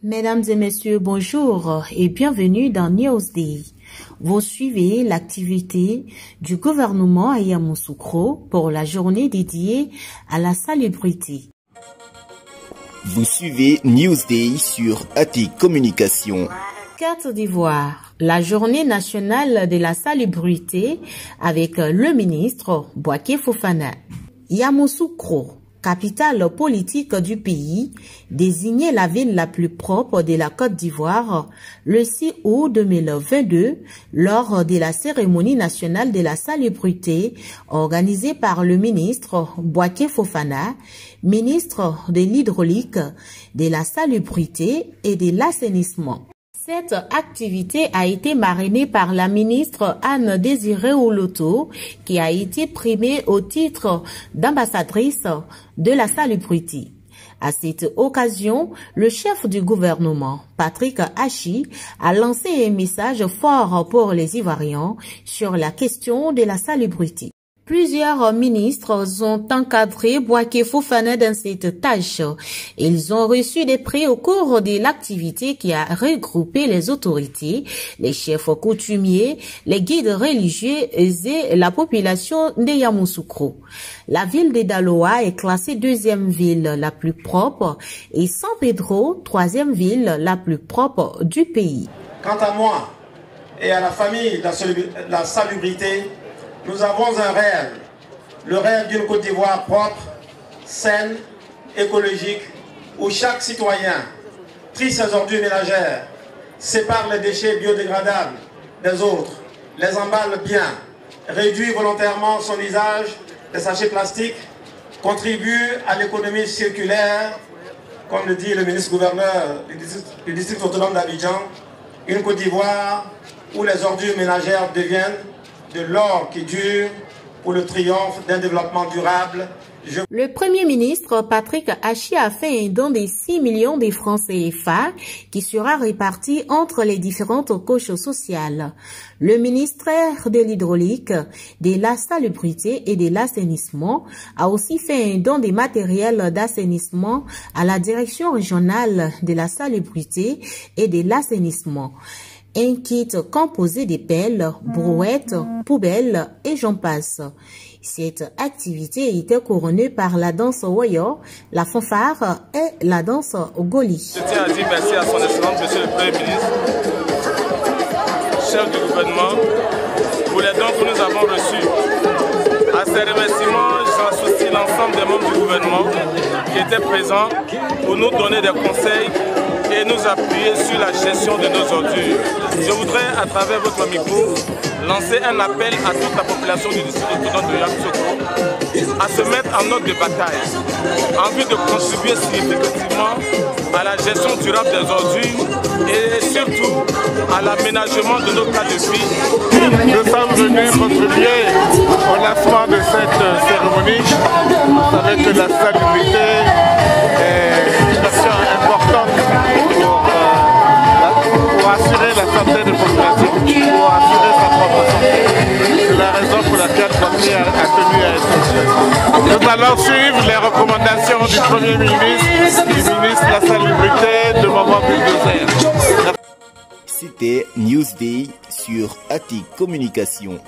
Mesdames et messieurs, bonjour et bienvenue dans Newsday. Vous suivez l'activité du gouvernement à Yamoussoukro pour la journée dédiée à la salubrité. Vous suivez Newsday sur AT Communication. Côte d'Ivoire, la journée nationale de la salubrité avec le ministre Bouaké Fofana. Yamoussoukro, capitale politique du pays, désignée la ville la plus propre de la Côte d'Ivoire le 6 août 2022 lors de la cérémonie nationale de la salubrité organisée par le ministre Bouaké Fofana, ministre de l'hydraulique, de la salubrité et de l'assainissement. Cette activité a été marrainée par la ministre Anne-Désirée Oloto, qui a été primée au titre d'ambassadrice de la salubrité. À cette occasion, le chef du gouvernement, Patrick Achi, a lancé un message fort pour les Ivoiriens sur la question de la salubrité. Plusieurs ministres ont encadré Bouaké Fofana dans cette tâche. Ils ont reçu des prix au cours de l'activité qui a regroupé les autorités, les chefs coutumiers, les guides religieux et la population de Yamoussoukro. La ville de Daloa est classée deuxième ville la plus propre et San Pedro, troisième ville la plus propre du pays. Quant à moi et à la famille de la salubrité, nous avons un rêve, le rêve d'une Côte d'Ivoire propre, saine, écologique, où chaque citoyen trie ses ordures ménagères, sépare les déchets biodégradables des autres, les emballe bien, réduit volontairement son usage des sachets plastiques, contribue à l'économie circulaire, comme le dit le ministre-gouverneur du district autonome d'Abidjan, une Côte d'Ivoire où les ordures ménagères deviennent de l'or qui dure pour le triomphe d'un développement durable. Le Premier ministre Patrick Achi a fait un don de 6 millions de francs CFA qui sera réparti entre les différentes couches sociales. Le ministère de l'hydraulique, de la salubrité et de l'assainissement a aussi fait un don de matériel d'assainissement à la direction régionale de la salubrité et de l'assainissement. Un kit composé de pelles, brouettes, poubelles et j'en passe. Cette activité était couronnée par la danse Woyo, la fanfare et la danse Goli. Je tiens à dire merci à son Excellence, Monsieur le Premier ministre, chef du gouvernement, pour les dons que nous avons reçus. À ces remerciements, j'associe l'ensemble des membres du gouvernement qui étaient présents pour nous donner des conseils et nous appuyer sur la gestion de nos ordures. Je voudrais, à travers votre micro, lancer un appel à toute la population du district autonome de Yamoussoukro à se mettre en ordre de bataille, en vue de contribuer significativement à la gestion durable des ordures et surtout à l'aménagement de nos cas de vie. Nous sommes venus contribuer au lancement de cette cérémonie. Vous savez que la salubrité est une question importante pour assurer la santé des populations, pour assurer sa propre santé. C'est la raison pour laquelle Bouaké a tenu à être. Nous allons suivre les recommandations du Premier ministre, du ministre de la Salubrité, de Maman Bulldozer. C'était Newsday sur AT Communication.